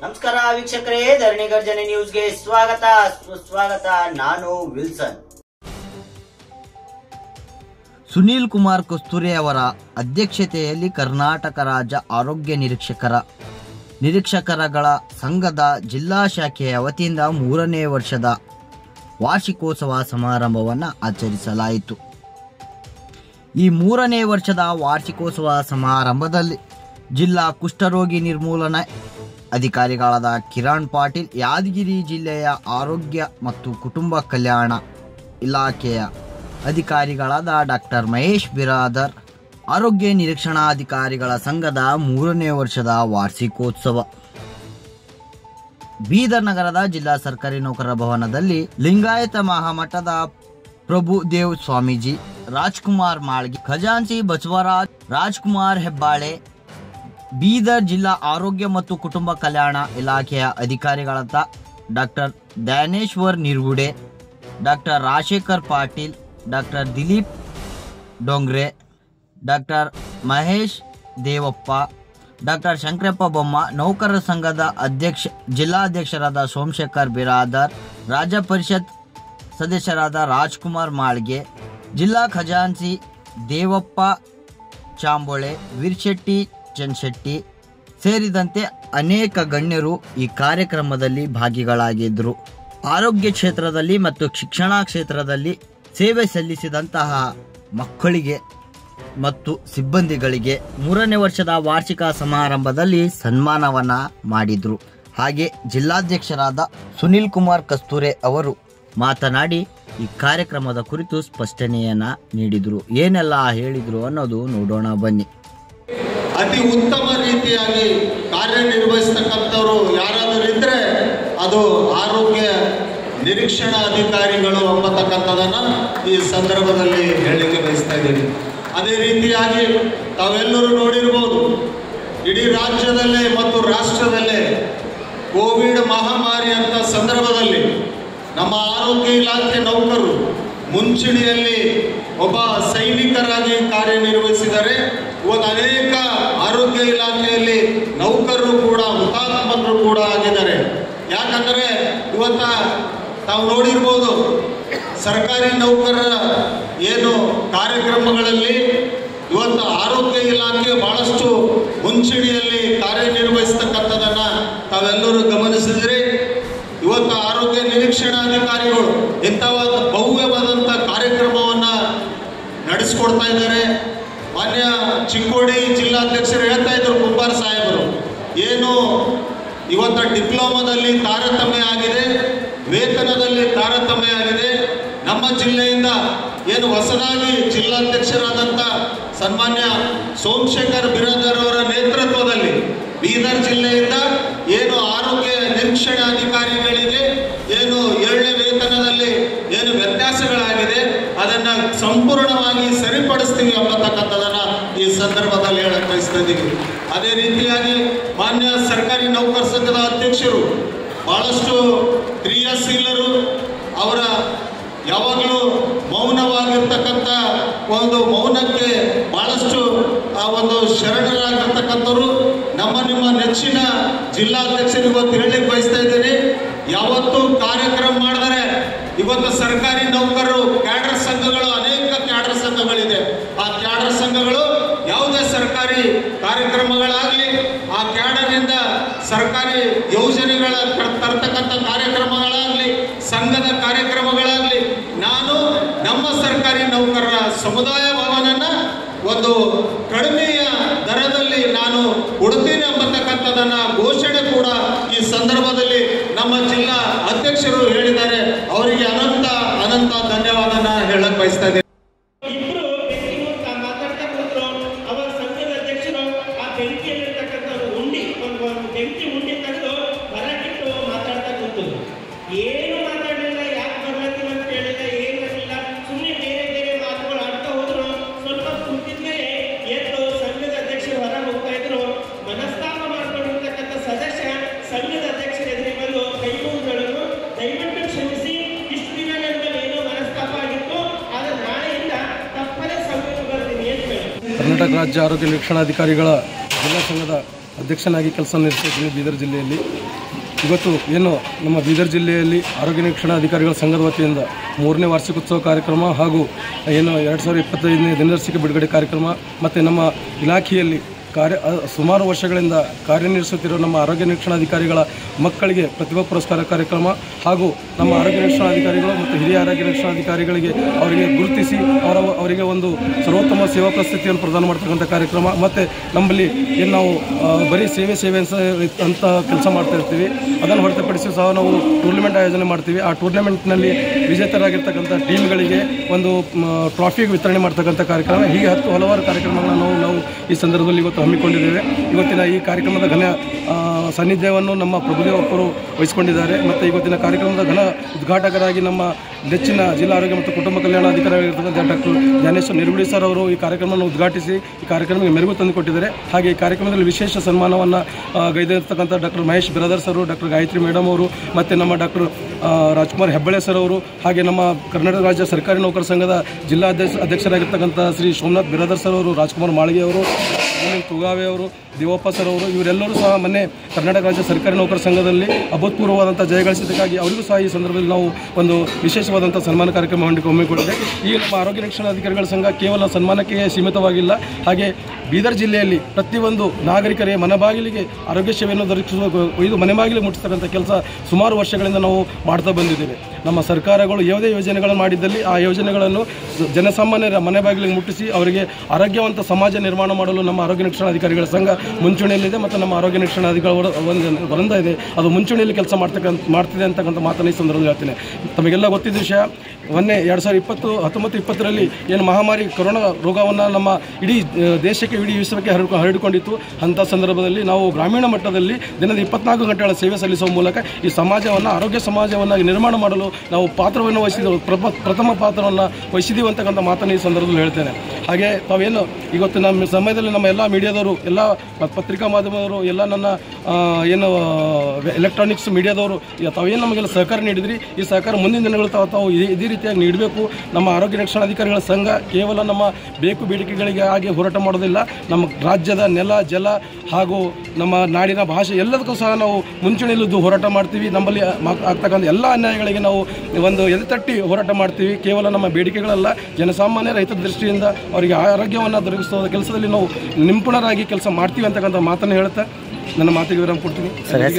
ನಮಸ್ಕಾರ ವೀಕ್ಷಕರೇ, ಧರಣಿ ಗರ್ಜನೆ ನ್ಯೂಸ್ಗೆ ಸ್ವಾಗತ ಸುಸ್ವಾಗತ. ನಾನು ವಿಲ್ಸನ್. ಸುನೀಲ್ ಕುಮಾರ್ ಕಸ್ತೂರಿ ಅವರ ಅಧ್ಯಕ್ಷತೆಯಲ್ಲಿ ಕರ್ನಾಟಕ ರಾಜ್ಯ ಆರೋಗ್ಯ ನಿರೀಕ್ಷಕರಗಳ ಸಂಘದ ಜಿಲ್ಲಾ ಶಾಖೆಯ ವತಿಯಿಂದ 3ನೇ ವರ್ಷದ ವಾರ್ಷಿಕೋತ್ಸವ ಸಮಾರಂಭವನ್ನು ಆಚರಿಸಲಾಯಿತು. ಈ 3ನೇ ವರ್ಷದ ವಾರ್ಷಿಕೋತ್ಸವ ಸಮಾರಂಭದಲ್ಲಿ ಜಿಲ್ಲಾ ಕುಷ್ಠರೋಗಿ ನಿರ್ಮೂಲನಾ ಅಧಿಕಾರಿಗಳಾದ ಕಿರಣ್ ಪಾಟೀಲ್, ಯಾದಗಿರಿ ಜಿಲ್ಲೆಯ ಆರೋಗ್ಯ ಮತ್ತು ಕುಟುಂಬ ಕಲ್ಯಾಣ ಇಲಾಖೆಯ ಅಧಿಕಾರಿಗಳಾದ ಡಾಕ್ಟರ್ ಮಹೇಶ್ ಬಿರಾದರ್, ಆರೋಗ್ಯ ನಿರೀಕ್ಷಣಾಧಿಕಾರಿಗಳ ಸಂಘದ 3ನೇ ವರ್ಷದ ವಾರ್ಷಿಕೋತ್ಸವ ಬೀದರ್ ನಗರದ ಜಿಲ್ಲಾ ಸರ್ಕಾರಿ ನೌಕರರ ಭವನದಲ್ಲಿ ಲಿಂಗಾಯತ ಮಹಾಮಠದ ಪ್ರಭುದೇವ್ ಸ್ವಾಮೀಜಿ, ರಾಜ್ಕುಮಾರ್ ಮಾಳ್ಗಿ, ಖಜಾಂಚಿ ಬಸವರಾಜ್, ರಾಜ್ಕುಮಾರ್ ಹೆಬ್ಬಾಳೆ, ಬೀದರ್ ಜಿಲ್ಲಾ ಆರೋಗ್ಯ ಮತ್ತು ಕುಟುಂಬ ಕಲ್ಯಾಣ ಇಲಾಖೆಯ ಅಧಿಕಾರಿಗಳಾದ doctor Daneshwar Nirgude, doctor Rajashekhar Patil, doctor Dilip Dongre, doctor Mahesh Devappa, doctor Shankarappa Bomma, ನೌಕರರ ಸಂಘದ ಜಿಲ್ಲಾಧ್ಯಕ್ಷರಾದ ಸೋಮಶೇಖರ್ ಬಿರಾದರ್, ರಾಜ್ಯ ಪರಿಷತ್ ಸದಸ್ಯರಾದ ರಾಜ್ಕುಮಾರ್ ಮಾಳ್ಗೆ, ಜಿಲ್ಲಾ ಖಜಾಂಚಿ ದೇವಪ್ಪ ಚಾಂಬೋಳೆ, ವೀರ್ಶೆಟ್ಟಿ ಚನ್ಶೆಟ್ಟಿ ಸೇರಿದಂತೆ ಅನೇಕ ಗಣ್ಯರು ಈ ಕಾರ್ಯಕ್ರಮದಲ್ಲಿ ಭಾಗಿಗಳಾಗಿದ್ದರು. ಆರೋಗ್ಯ ಕ್ಷೇತ್ರದಲ್ಲಿ ಮತ್ತು ಶಿಕ್ಷಣ ಕ್ಷೇತ್ರದಲ್ಲಿ ಸೇವೆ ಸಲ್ಲಿಸಿದಂತಹ ಮಕ್ಕಳಿಗೆ ಮತ್ತು ಸಿಬ್ಬಂದಿಗಳಿಗೆ 3ನೇ ವರ್ಷದ ವಾರ್ಷಿಕ ಸಮಾರಂಭದಲ್ಲಿ ಸನ್ಮಾನವನ್ನ ಮಾಡಿದ್ರು. ಹಾಗೆ ಜಿಲ್ಲಾಧ್ಯಕ್ಷರಾದ ಸುನೀಲ್ ಕುಮಾರ್ ಕಸ್ತೂರೆ ಅವರು ಮಾತನಾಡಿ ಈ ಕಾರ್ಯಕ್ರಮದ ಕುರಿತು ಸ್ಪಷ್ಟನೆಯನ್ನ ನೀಡಿದ್ರು. ಏನೆಲ್ಲ ಹೇಳಿದ್ರು ಅನ್ನೋದು ನೋಡೋಣ ಬನ್ನಿ. ಅತಿ ಉತ್ತಮ ರೀತಿಯಾಗಿ ಕಾರ್ಯನಿರ್ವಹಿಸ್ತಕ್ಕಂಥವ್ರು ಯಾರಾದರೂ ಇದ್ದರೆ ಅದು ಆರೋಗ್ಯ ನಿರೀಕ್ಷಣಾ ಅಧಿಕಾರಿಗಳು ಎಂಬತಕ್ಕಂಥದನ್ನು ಈ ಸಂದರ್ಭದಲ್ಲಿ ಹೇಳಲಿಕ್ಕೆ ಬಯಸ್ತಾ ಇದ್ದೀನಿ. ಅದೇ ರೀತಿಯಾಗಿ ತಾವೆಲ್ಲರೂ ನೋಡಿರ್ಬೋದು, ಇಡೀ ರಾಜ್ಯದಲ್ಲೇ ಮತ್ತು ರಾಷ್ಟ್ರದಲ್ಲೇ ಕೋವಿಡ್ ಮಹಾಮಾರಿ ಅಂತ ಸಂದರ್ಭದಲ್ಲಿ ನಮ್ಮ ಆರೋಗ್ಯ ಇಲಾಖೆ ನೌಕರರು ಮುಂಚೂಣಿಯಲ್ಲಿ ಒಬ್ಬ ಸೈನಿಕರಾಗಿ ಕಾರ್ಯನಿರ್ವಹಿಸಿದರೆ ಇವತ್ತು ಅನೇಕ ಆರೋಗ್ಯ ಇಲಾಖೆಯಲ್ಲಿ ನೌಕರರು ಕೂಡ ಹುತಾತ್ಮರು ಕೂಡ ಆಗಿದ್ದಾರೆ. ಯಾಕಂದರೆ ಇವತ್ತ ತಾವು ನೋಡಿರ್ಬೋದು, ಸರ್ಕಾರಿ ನೌಕರರ ಏನು ಕಾರ್ಯಕ್ರಮಗಳಲ್ಲಿ ಇವತ್ತು ಆರೋಗ್ಯ ಇಲಾಖೆ ಬಹಳಷ್ಟು ಮುಂಚೂಣಿಯಲ್ಲಿ ಕಾರ್ಯನಿರ್ವಹಿಸ್ತಕ್ಕಂಥದ್ದನ್ನು ತಾವೆಲ್ಲರೂ ಗಮನಿಸಿದರೆ ಇವತ್ತು ಆರೋಗ್ಯ ನಿರೀಕ್ಷಣಾಧಿಕಾರಿಗಳು ಇಂಥವಾದ ಭವ್ಯವಾದಂಥ ಕಾರ್ಯಕ್ರಮವನ್ನು ನಡೆಸ್ಕೊಡ್ತಾ ಇದ್ದಾರೆ. ಮಾನ್ಯ ಚಿಕ್ಕೋಡಿ ಜಿಲ್ಲಾಧ್ಯಕ್ಷರು ಹೇಳ್ತಾ ಇದ್ರು, ಕುಂಬಾರ ಸಾಹೇಬರು, ಏನು ಇವತ್ತು ಡಿಪ್ಲೊಮಾದಲ್ಲಿ ತಾರತಮ್ಯ ಆಗಿದೆ, ವೇತನದಲ್ಲಿ ತಾರತಮ್ಯ ಆಗಿದೆ. ನಮ್ಮ ಜಿಲ್ಲೆಯಿಂದ ಏನು ಹೊಸದಾಗಿ ಜಿಲ್ಲಾಧ್ಯಕ್ಷರಾದಂಥ ಸನ್ಮಾನ್ಯ ಸೋಮಶೇಖರ್ ಬಿರಾದರ್ ಅವರ ನೇತೃತ್ವದಲ್ಲಿ ಬೀದರ್ ಜಿಲ್ಲೆಯಿಂದ ಏನು ಆರೋಗ್ಯ ನಿರೀಕ್ಷಣಾಧಿಕಾರಿಗಳಿಗೆ ಏನು 7ನೇ ವೇತನದಲ್ಲಿ ಏನು ವ್ಯತ್ಯಾಸಗಳಾಗಿದೆ ಅದನ್ನು ಸಂಪೂರ್ಣವಾಗಿ ಸರಿಪಡಿಸ್ತೀವಿ ಎಂಬತಕ್ಕಂಥದನ್ನು ಈ ಸಂದರ್ಭದಲ್ಲಿ ಹೇಳಕ್ಕೆ ಬಯಸ್ತಾ ಇದ್ದೀವಿ. ಅದೇ ರೀತಿಯಾಗಿ ಮಾನ್ಯ ಸರ್ಕಾರಿ ನೌಕರ ಸಂಘದ ಅಧ್ಯಕ್ಷರು ಬಹಳಷ್ಟು ಕ್ರಿಯಾಶೀಲರು, ಅವರ ಯಾವಾಗಲೂ ಮೌನವಾಗಿರ್ತಕ್ಕಂಥ ಒಂದು ಮೌನಕ್ಕೆ ಬಹಳಷ್ಟು ಆ ಒಂದು ಶರಣರಾಗಿರ್ತಕ್ಕಂಥವ್ರು ನಿಮ್ಮ ನೆಚ್ಚಿನ ಜಿಲ್ಲಾಧ್ಯಕ್ಷರು ಇವತ್ತು ಹೇಳಲಿಕ್ಕೆ ಬಯಸ್ತಾ ಇದ್ದೀನಿ. ಯಾವತ್ತು ಕಾರ್ಯಕ್ರಮ ಮಾಡಿದರೆ ಇವತ್ತು ಸರ್ಕಾರಿ ನೌಕರರು ಕ್ಯಾಡರ್ ಸಂಘಗಳು, ಅನೇಕ ಕ್ಯಾಡರ್ ಸಂಘಗಳಿದೆ. ಆ ಕ್ಯಾಡರ್ ಸಂಘಗಳು ಯಾವುದೇ ಸರ್ಕಾರಿ ಕಾರ್ಯಕ್ರಮಗಳಾಗಲಿ, ಆ ಕ್ಯಾಡರ್ನಿಂದ ಸರ್ಕಾರಿ ಯೋಜನೆಗಳ ತರ್ತಕ್ಕಂಥ ಕಾರ್ಯಕ್ರಮಗಳಾಗಲಿ, ಸಂಘದ ಕಾರ್ಯಕ್ರಮಗಳಾಗಲಿ, ನಾನು ನಮ್ಮ ಸರ್ಕಾರಿ ನೌಕರರ ಸಮುದಾಯ ಭವನನ್ನ ಒಂದು ಕಡಿಮೆಯ ದರದಲ್ಲಿ ನಾನು ಕೊಡ್ತೀನಿ ಎಂಬತಕ್ಕಂಥದನ್ನ ಘೋಷಣೆ ಕೂಡ ಈ ಸಂದರ್ಭದಲ್ಲಿ ನಮ್ಮ ಜಿಲ್ಲಾ ಅಧ್ಯಕ್ಷರು ಹೇಳಿದ್ದಾರೆ. ಅವರಿಗೆ ಅನಂತ ಅನಂತ ಧನ್ಯವಾದನ ಹೇಳಕ್ ಬಯಸ್ತಾ ಇದ್ದೇನೆ. ಕರ್ನಾಟಕ ರಾಜ್ಯ ಆರೋಗ್ಯ ನಿರೀಕ್ಷಣಾಧಿಕಾರಿಗಳ ಜಿಲ್ಲಾ ಸಂಘದ ಅಧ್ಯಕ್ಷನಾಗಿ ಕೆಲಸ ನಿರ್ವಹಿಸಿದ್ದೀನಿ ಬೀದರ್ ಜಿಲ್ಲೆಯಲ್ಲಿ. ಇವತ್ತು ಏನು ನಮ್ಮ ಬೀದರ್ ಜಿಲ್ಲೆಯಲ್ಲಿ ಆರೋಗ್ಯ ನಿರೀಕ್ಷಣಾ ಅಧಿಕಾರಿಗಳ ಸಂಘದ ವತಿಯಿಂದ 3ನೇ ವಾರ್ಷಿಕೋತ್ಸವ ಕಾರ್ಯಕ್ರಮ ಹಾಗೂ ಏನು 2025ನೇ ದಿನದರ್ಶಿಕೆ ಬಿಡುಗಡೆ ಕಾರ್ಯಕ್ರಮ ಮತ್ತು ನಮ್ಮ ಇಲಾಖೆಯಲ್ಲಿ ಸುಮಾರು ವರ್ಷಗಳಿಂದ ಕಾರ್ಯನಿರ್ವಹಿಸುತ್ತಿರುವ ನಮ್ಮ ಆರೋಗ್ಯ ನಿರೀಕ್ಷಣಾಧಿಕಾರಿಗಳ ಮಕ್ಕಳಿಗೆ ಪ್ರತಿಭಾ ಪುರಸ್ಕಾರ ಕಾರ್ಯಕ್ರಮ ಹಾಗೂ ನಮ್ಮ ಆರೋಗ್ಯ ನಿರೀಕ್ಷಣಾಧಿಕಾರಿಗಳು ಮತ್ತು ಹಿರಿಯ ಆರೋಗ್ಯ ನಿರೀಕ್ಷಣಾಧಿಕಾರಿಗಳಿಗೆ ಅವರಿಗೆ ಗುರುತಿಸಿ ಅವರಿಗೆ ಒಂದು ಸರ್ವೋತ್ತಮ ಸೇವಾ ಪ್ರಶಸ್ತಿಯನ್ನು ಪ್ರದಾನ ಮಾಡ್ತಕ್ಕಂಥ ಕಾರ್ಯಕ್ರಮ ಮತ್ತು ನಮ್ಮಲ್ಲಿ ಏನು ನಾವು ಬರೀ ಸೇವೆ ಅಂತ ಕೆಲಸ ಮಾಡ್ತಾ ಇರ್ತೀವಿ. ಅದನ್ನು ಹೊರತುಪಡಿಸಿ ಸಹ ನಾವು ಟೂರ್ನಮೆಂಟ್ ಆಯೋಜನೆ ಮಾಡ್ತೀವಿ. ಆ ಟೂರ್ನಮೆಂಟ್ನಲ್ಲಿ ವಿಜೇತರಾಗಿರ್ತಕ್ಕಂಥ ಟೀಮ್ಗಳಿಗೆ ಒಂದು ಟ್ರಾಫಿ ವಿತರಣೆ ಮಾಡ್ತಕ್ಕಂಥ ಕಾರ್ಯಕ್ರಮ, ಹೀಗೆ ಹಲವಾರು ಕಾರ್ಯಕ್ರಮಗಳನ್ನು ನಾವು ಈ ಸಂದರ್ಭದಲ್ಲಿ ಇವತ್ತು ಹಮ್ಮಿಕೊಂಡಿದ್ದೇವೆ. ಇವತ್ತಿನ ಈ ಕಾರ್ಯಕ್ರಮದ ಘನ ಸಾನ್ನಿಧ್ಯವನ್ನು ನಮ್ಮ ಪ್ರಭುದೇವಪ್ಪರು ವಹಿಸಿಕೊಂಡಿದ್ದಾರೆ. ಮತ್ತು ಇವತ್ತಿನ ಕಾರ್ಯಕ್ರಮದ ಘನ ಉದ್ಘಾಟಕರಾಗಿ ನಮ್ಮ ನೆಚ್ಚಿನ ಜಿಲ್ಲಾ ಆರೋಗ್ಯ ಮತ್ತು ಕುಟುಂಬ ಕಲ್ಯಾಣಾಧಿಕಾರಿಯಾಗಿರ್ತಕ್ಕಂಥ ಡಾಕ್ಟರ್ ಜ್ಞಾನೇಶ್ವರ್ ನಿರುಗುಡಿ ಸರ್ ಅವರು ಈ ಕಾರ್ಯಕ್ರಮವನ್ನು ಉದ್ಘಾಟಿಸಿ ಈ ಕಾರ್ಯಕ್ರಮಕ್ಕೆ ಮೆರುಗು ತಂದುಕೊಟ್ಟಿದ್ದಾರೆ. ಹಾಗೆ ಈ ಕಾರ್ಯಕ್ರಮದಲ್ಲಿ ವಿಶೇಷ ಸನ್ಮಾನವನ್ನು ಗೈದಿರ್ತಕ್ಕಂಥ ಡಾಕ್ಟರ್ ಮಹೇಶ್ ಬ್ರದರ್ಸ್ ಅವರು, ಡಾಕ್ಟರ್ ಗಾಯತ್ರಿ ಮೇಡಮ್ ಅವರು ಮತ್ತು ನಮ್ಮ ಡಾಕ್ಟರ್ ರಾಜ್ಕುಮಾರ್ ಹೆಬ್ಬಾಳೆ ಸರ್ ಅವರು, ಹಾಗೆ ನಮ್ಮ ಕರ್ನಾಟಕ ರಾಜ್ಯ ಸರ್ಕಾರಿ ನೌಕರ ಸಂಘದ ಜಿಲ್ಲಾ ಅಧ್ಯಕ್ಷರಾಗಿರ್ತಕ್ಕಂಥ ಶ್ರೀ ಸೋಮನಾಥ್ ಬಿರಾದರ್ ಸರ್ ಅವರು, ರಾಜ್ಕುಮಾರ್ ಮಾಳ್ಗೆ ಅವರು, ತುಗಾವೆ ಅವರು, ದೇವಪ್ಪ ಸರ್ ಅವರು, ಇವರೆಲ್ಲರೂ ಸಹ ಮೊನ್ನೆ ಕರ್ನಾಟಕ ರಾಜ್ಯ ಸರ್ಕಾರಿ ನೌಕರ ಸಂಘದಲ್ಲಿ ಅಭೂತಪೂರ್ವವಾದಂಥ ಜಯ ಗಳಿಸಿದ್ದಕ್ಕಾಗಿ ಅವರಿಗೂ ಸಹ ಈ ಸಂದರ್ಭದಲ್ಲಿ ನಾವು ಒಂದು ವಿಶೇಷವಾದಂಥ ಸನ್ಮಾನ ಕಾರ್ಯಕ್ರಮ ಹಮ್ಮಿಕೊಂಡಿದೆ. ಈ ನಮ್ಮ ಆರೋಗ್ಯ ನಿರೀಕ್ಷಣಾಧಿಕಾರಿಗಳ ಸಂಘ ಕೇವಲ ಸನ್ಮಾನಕ್ಕೆ ಸೀಮಿತವಾಗಿಲ್ಲ, ಹಾಗೆ ಬೀದರ್ ಜಿಲ್ಲೆಯಲ್ಲಿ ಪ್ರತಿಯೊಂದು ನಾಗರಿಕರೇ ಮನೆಬಾಗಿಲಿಗೆ ಆರೋಗ್ಯ ಸೇವೆಯನ್ನು ದೊರಕಿಸುವ ಇದು ಮನೆಬಾಗಿಲಿಗೆ ಮುಟ್ಟಿಸ್ತಕ್ಕಂಥ ಕೆಲಸ ಸುಮಾರು ವರ್ಷಗಳಿಂದ ನಾವು ಮಾಡ್ತಾ ಬಂದಿದ್ದೇವೆ. ನಮ್ಮ ಸರ್ಕಾರಗಳು ಯಾವುದೇ ಯೋಜನೆಗಳನ್ನು ಮಾಡಿದ್ದಲ್ಲಿ ಆ ಯೋಜನೆಗಳನ್ನು ಜನಸಾಮಾನ್ಯರ ಮನೆ ಬಾಗಿಲಿಗೆ ಮುಟ್ಟಿಸಿ ಅವರಿಗೆ ಆರೋಗ್ಯವಂತ ಸಮಾಜ ನಿರ್ಮಾಣ ಮಾಡಲು ನಮ್ಮ ಆರೋಗ್ಯ ನಿರೀಕ್ಷಣಾಧಿಕಾರಿಗಳ ಸಂಘ ಮುಂಚೂಣಿಯಲ್ಲಿದೆ ಮತ್ತು ನಮ್ಮ ಆರೋಗ್ಯ ನಿರೀಕ್ಷಣಾಧಿಕಾರಿಗಳ ವೃಂದ ಇದೆ, ಅದು ಮುಂಚೂಣಿಯಲ್ಲಿ ಕೆಲಸ ಮಾಡ್ತಿದೆ ಅಂತಕ್ಕಂಥ ಮಾತನ್ನು ಈ ಸಂದರ್ಭದಲ್ಲಿ ಹೇಳ್ತೇನೆ. ತಮಗೆಲ್ಲ ಗೊತ್ತಿದ್ದ ವಿಷಯ, ಮೊನ್ನೆ 2019-20ರಲ್ಲಿ ಏನು ಮಹಾಮಾರಿ ಕೊರೋನಾ ರೋಗವನ್ನು ನಮ್ಮ ಇಡೀ ದೇಶಕ್ಕೆ ಇಡೀ ವಿಶ್ವಕ್ಕೆ ಹರಡಿಕೊಂಡಿತ್ತು. ಅಂಥ ಸಂದರ್ಭದಲ್ಲಿ ನಾವು ಗ್ರಾಮೀಣ ಮಟ್ಟದಲ್ಲಿ ದಿನದ 24 ಗಂಟೆಗಳ ಸೇವೆ ಸಲ್ಲಿಸುವ ಮೂಲಕ ಈ ಸಮಾಜವನ್ನು ಆರೋಗ್ಯ ಸಮಾಜವನ್ನಾಗಿ ನಿರ್ಮಾಣ ಮಾಡಲು ನಾವು ಪಾತ್ರವನ್ನು ವಹಿಸಿದೆವು, ಪ್ರಥಮ ಪಾತ್ರವನ್ನು ವಹಿಸಿದ್ದೀವಿ ಅಂತಕ್ಕಂಥ ಮಾತನ್ನು ಈ ಸಂದರ್ಭದಲ್ಲಿ ಹೇಳ್ತೇನೆ. ಹಾಗೆ ತಾವೇನು ಇವತ್ತು ನಮ್ಮ ಸಮಯದಲ್ಲಿ ನಮ್ಮ ಎಲ್ಲ ಮೀಡಿಯಾದವರು, ಎಲ್ಲ ಪತ್ರಿಕಾ ಮಾಧ್ಯಮದವರು, ಎಲ್ಲ ನನ್ನ ಏನು ಎಲೆಕ್ಟ್ರಾನಿಕ್ಸ್ ಮೀಡಿಯಾದವರು ತಾವೇನು ನಮಗೆಲ್ಲ ಸಹಕಾರ ನೀಡಿದ್ರಿ, ಈ ಸಹಕಾರ ಮುಂದಿನ ದಿನಗಳು ತಾವು ಇದೇ ರೀತಿಯಾಗಿ ನೀಡಬೇಕು. ನಮ್ಮ ಆರೋಗ್ಯ ರಕ್ಷಣಾಧಿಕಾರಿಗಳ ಸಂಘ ಕೇವಲ ನಮ್ಮ ಬೇಕು ಬೇಡಿಕೆಗಳಿಗೆ ಆಗಿ ಹೋರಾಟ ಮಾಡೋದಿಲ್ಲ, ನಮ್ಮ ರಾಜ್ಯದ ನೆಲ ಜಲ ಹಾಗೂ ನಮ್ಮ ನಾಡಿನ ಭಾಷೆ ಎಲ್ಲದಕ್ಕೂ ಸಹ ನಾವು ಮುಂಚೂಣಿಯಲ್ಲಿದ್ದು ಹೋರಾಟ ಮಾಡ್ತೀವಿ. ನಮ್ಮಲ್ಲಿ ಆಗ್ತಕ್ಕಂಥ ಎಲ್ಲ ಅನ್ಯಾಯಗಳಿಗೆ ನಾವು ಒಂದು ಎದೆತಟ್ಟಿ ಹೋರಾಟ ಮಾಡ್ತೀವಿ. ಕೇವಲ ನಮ್ಮ ಬೇಡಿಕೆಗಳಲ್ಲ, ಜನಸಾಮಾನ್ಯರ ಹಿತದೃಷ್ಟಿಯಿಂದ ಅವರಿಗೆ ಆರೋಗ್ಯವನ್ನು ದೊರಕಿಸುವ ಕೆಲಸದಲ್ಲಿ ನಾವು ನಿಪುಣರಾಗಿ ಕೆಲಸ ಮಾಡ್ತೀವಿ ಅಂತಕ್ಕಂಥ ಮಾತನ್ನು ಹೇಳುತ್ತಾ ನನ್ನ ಮಾತಿಗೆ ವಿರಾಮ ಕೊಡ್ತೀನಿ.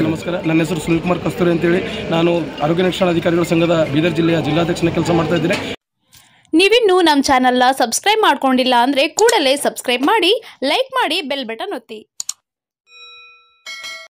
ನಮಸ್ಕಾರ. ನನ್ನ ಹೆಸರು ಸುನಿಲ್ ಕುಮಾರ್ ಕಸ್ತೂರಿ ಅಂತೇಳಿ, ನಾನು ಆರೋಗ್ಯ ನಿರೀಕ್ಷಣಾಧಿಕಾರಿಗಳ ಸಂಘದ ಬೀದರ್ ಜಿಲ್ಲೆಯ ಜಿಲ್ಲಾಧ್ಯಕ್ಷನ ಕೆಲಸ ಮಾಡ್ತಾ ಇದ್ದೇನೆ. ನೀವಿನ್ನೂ ನಮ್ಮ ಚಾನೆಲ್ನ ಸಬ್ಸ್ಕ್ರೈಬ್ ಮಾಡ್ಕೊಂಡಿಲ್ಲ ಅಂದರೆ ಕೂಡಲೇ ಸಬ್ಸ್ಕ್ರೈಬ್ ಮಾಡಿ, ಲೈಕ್ ಮಾಡಿ, ಬೆಲ್ ಬಟನ್ ಒತ್ತಿ.